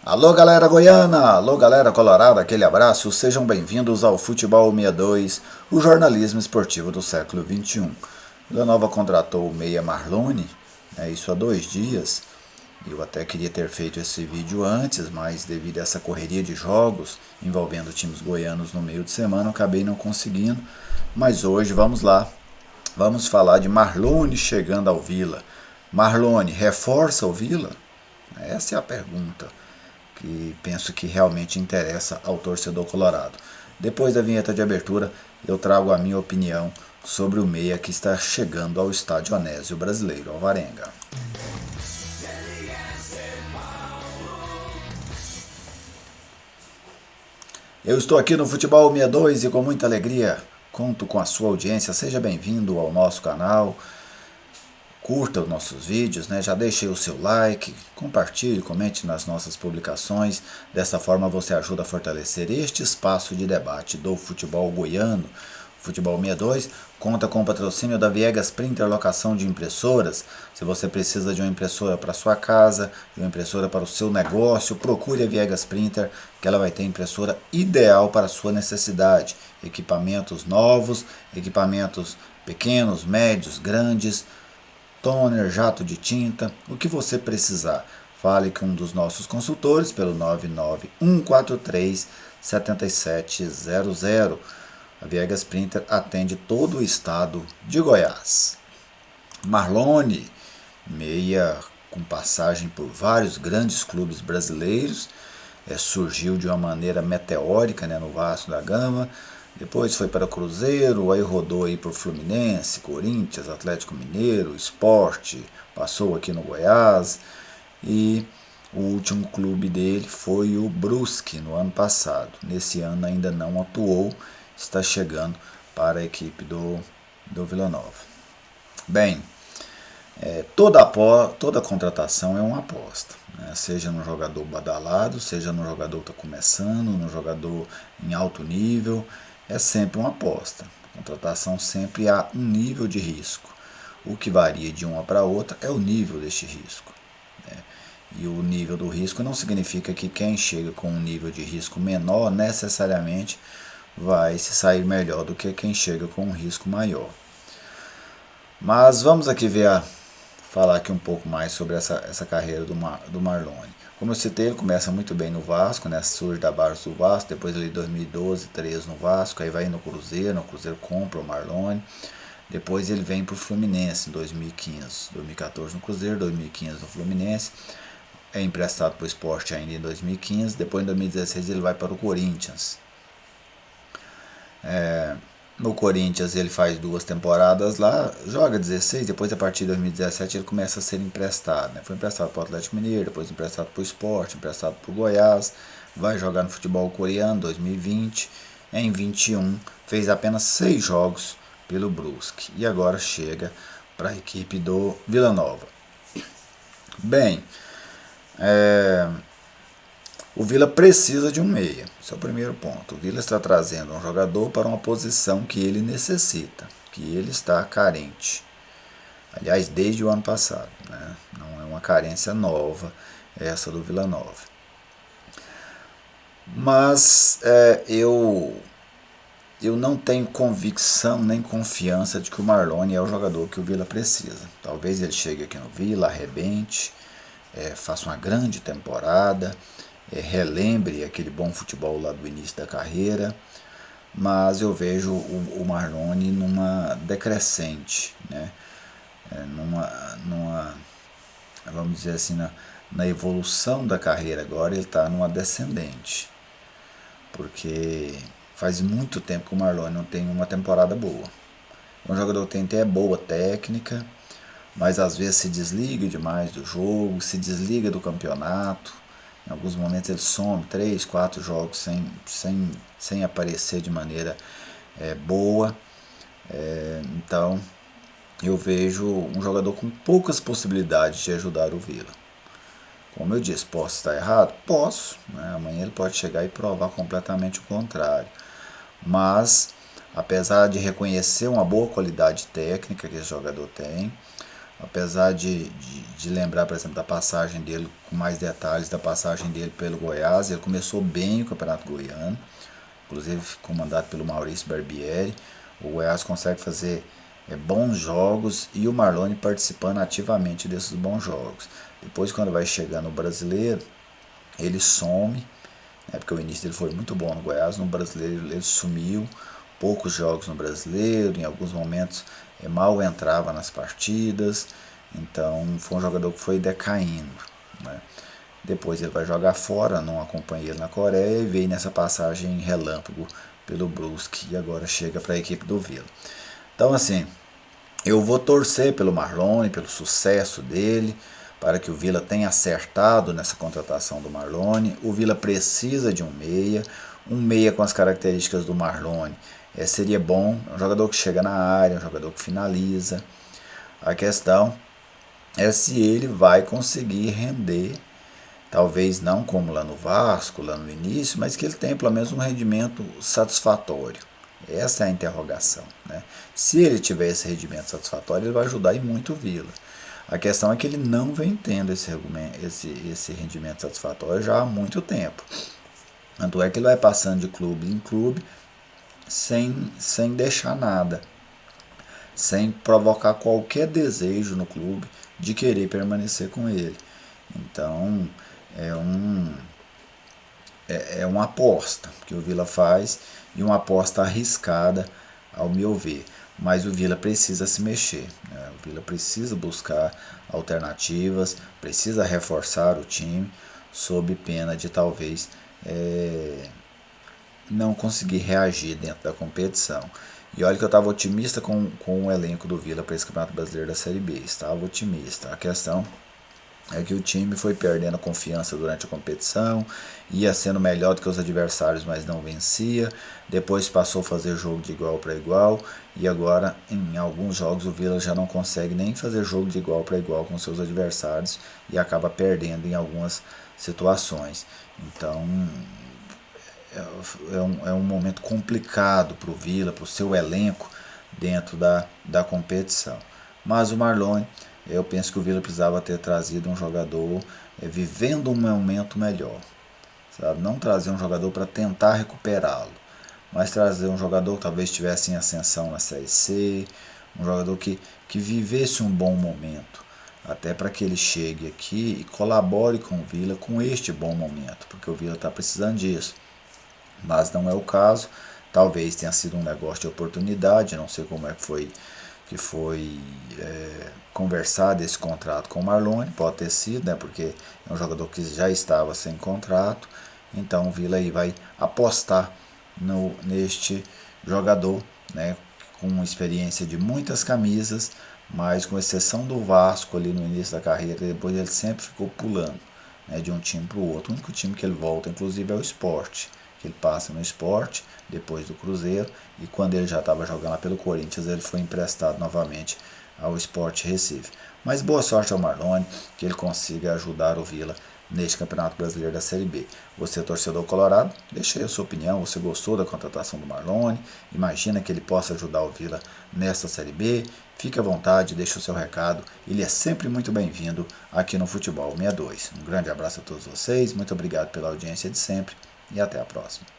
Alô galera goiana, alô galera colorada, aquele abraço, sejam bem-vindos ao Futebol 62, o jornalismo esportivo do século XXI. Vila Nova contratou o meia Marlone, isso há 2 dias. Eu até queria ter feito esse vídeo antes, mas devido a essa correria de jogos envolvendo times goianos no meio de semana, eu acabei não conseguindo. Mas hoje vamos lá, vamos falar de Marlone chegando ao Vila. Marlone reforça o Vila? Essa é a pergunta que penso que realmente interessa ao torcedor colorado. Depois da vinheta de abertura, eu trago a minha opinião sobre o meia que está chegando ao estádio Anésio Brasileiro Alvarenga. Eu estou aqui no Futebol 62 e com muita alegria conto com a sua audiência. Seja bem-vindo ao nosso canal. Curta os nossos vídeos, já deixe o seu like, compartilhe, comente nas nossas publicações. Dessa forma você ajuda a fortalecer este espaço de debate do futebol goiano. O Futebol 62 conta com o patrocínio da Viegas Printer, locação de impressoras. Se você precisa de uma impressora para sua casa, de uma impressora para o seu negócio, procure a Viegas Printer, que ela vai ter a impressora ideal para a sua necessidade. Equipamentos novos, equipamentos pequenos, médios, grandes, toner, jato de tinta, o que você precisar. Fale com um dos nossos consultores pelo 99143-7700. A Viegas Printer atende todo o estado de Goiás. Marlone, meia com passagem por vários grandes clubes brasileiros, surgiu de uma maneira meteórica no Vasco da Gama. Depois foi para o Cruzeiro, aí rodou aí por Fluminense, Corinthians, Atlético Mineiro, Sport, passou aqui no Goiás e o último clube dele foi o Brusque no ano passado. Nesse ano ainda não atuou, está chegando para a equipe do Vila Nova. Bem, toda contratação é uma aposta, seja no jogador badalado, seja no jogador que está começando, no jogador em alto nível. É sempre uma aposta. A contratação sempre há um nível de risco. O que varia de uma para outra é o nível deste risco. E o nível do risco não significa que quem chega com um nível de risco menor necessariamente vai se sair melhor do que quem chega com um risco maior. Mas vamos aqui falar aqui um pouco mais sobre essa carreira do Marlone. Como eu citei, ele começa muito bem no Vasco, surge da base do Vasco, depois ele em 2012, 13 no Vasco, aí vai no Cruzeiro compra o Marlone, depois ele vem para o Fluminense em 2015, 2014 no Cruzeiro, 2015 no Fluminense, é emprestado para o Sport ainda em 2015, depois em 2016 ele vai para o Corinthians. No Corinthians ele faz 2 temporadas lá, joga 16, depois a partir de 2017 ele começa a ser emprestado. Foi emprestado para o Atlético Mineiro, depois emprestado para o Sport, emprestado para o Goiás, vai jogar no futebol coreano 2020, em 21 fez apenas 6 jogos pelo Brusque e agora chega para a equipe do Vila Nova. Bem, o Vila precisa de um meia, esse é o primeiro ponto. O Vila está trazendo um jogador para uma posição que ele necessita, que ele está carente. Aliás, desde o ano passado, não é uma carência nova essa do Vila Nova. Mas eu não tenho convicção nem confiança de que o Marlone é o jogador que o Vila precisa. Talvez ele chegue aqui no Vila, arrebente, faça uma grande temporada, relembre aquele bom futebol lá do início da carreira, mas eu vejo o Marlone numa decrescente, vamos dizer assim, na evolução da carreira agora ele está numa descendente, porque faz muito tempo que o Marlone não tem uma temporada boa. Um jogador que tem até boa técnica, mas às vezes se desliga demais do jogo, se desliga do campeonato. Em alguns momentos ele some 3, 4 jogos sem aparecer de maneira boa. Então eu vejo um jogador com poucas possibilidades de ajudar o Vila. Como eu disse, posso estar errado? Posso. Amanhã ele pode chegar e provar completamente o contrário. Mas, apesar de reconhecer uma boa qualidade técnica que esse jogador tem, apesar de lembrar, por exemplo, da passagem dele, com mais detalhes, da passagem dele pelo Goiás. Ele começou bem o Campeonato Goiano, inclusive comandado pelo Maurício Barbieri. O Goiás consegue fazer bons jogos e o Marlone participando ativamente desses bons jogos. Depois, quando vai chegando o brasileiro, ele some, né, porque o início dele foi muito bom no Goiás. No brasileiro ele sumiu, poucos jogos no brasileiro, em alguns momentos mal entrava nas partidas, então foi um jogador que foi decaindo, né. Depois ele vai jogar fora, não acompanhei ele na Coreia e veio nessa passagem relâmpago pelo Brusque e agora chega para a equipe do Vila. Então assim, eu vou torcer pelo Marlone, pelo sucesso dele, para que o Vila tenha acertado nessa contratação do Marlone. O Vila precisa de um meia com as características do Marlone. Seria bom, um jogador que chega na área, um jogador que finaliza. A questão é se ele vai conseguir render, talvez não como lá no Vasco, lá no início, mas que ele tenha pelo menos um rendimento satisfatório. Essa é a interrogação, né? Se ele tiver esse rendimento satisfatório, ele vai ajudar e muito o Vila. A questão é que ele não vem tendo esse rendimento satisfatório já há muito tempo. Tanto é que ele vai passando de clube em clube sem deixar nada, sem provocar qualquer desejo no clube de querer permanecer com ele. Então é, um, é uma aposta que o Vila faz e uma aposta arriscada, ao meu ver. Mas o Vila precisa se mexer, né? O Vila precisa buscar alternativas, precisa reforçar o time, sob pena de talvez não conseguir reagir dentro da competição. E olha que eu estava otimista com o elenco do Vila para esse Campeonato Brasileiro da Série B. Estava otimista. A questão é que o time foi perdendo confiança durante a competição, ia sendo melhor do que os adversários, mas não vencia. Depois passou a fazer jogo de igual para igual e agora em alguns jogos o Vila já não consegue nem fazer jogo de igual para igual com seus adversários e acaba perdendo em algumas situações. Então é um momento complicado para o Vila, para o seu elenco dentro da competição. Mas o Marlone, eu penso que o Vila precisava ter trazido um jogador vivendo um momento melhor, sabe? Não trazer um jogador para tentar recuperá-lo, mas trazer um jogador que talvez estivesse em ascensão na Série C, um jogador que vivesse um bom momento, até para que ele chegue aqui e colabore com o Vila com este bom momento, porque o Vila está precisando disso. Mas não é o caso. Talvez tenha sido um negócio de oportunidade, não sei como é que foi conversado esse contrato com o Marlone, pode ter sido, né, porque é um jogador que já estava sem contrato, então o Vila aí vai apostar neste jogador, né, com experiência de muitas camisas, mas com exceção do Vasco ali no início da carreira, depois ele sempre ficou pulando, né, de um time para o outro. O único time que ele volta, inclusive, é o Sport, que ele passa no Sport, depois do Cruzeiro, e quando ele já estava jogando lá pelo Corinthians, ele foi emprestado novamente ao Sport Recife. Mas boa sorte ao Marlone, que ele consiga ajudar o Vila neste Campeonato Brasileiro da Série B. Você, torcedor colorado, deixe aí a sua opinião. Você gostou da contratação do Marlone? Imagina que ele possa ajudar o Vila nesta Série B? Fique à vontade, deixe o seu recado. Ele é sempre muito bem-vindo aqui no Futebol 62. Um grande abraço a todos vocês, muito obrigado pela audiência de sempre e até a próxima.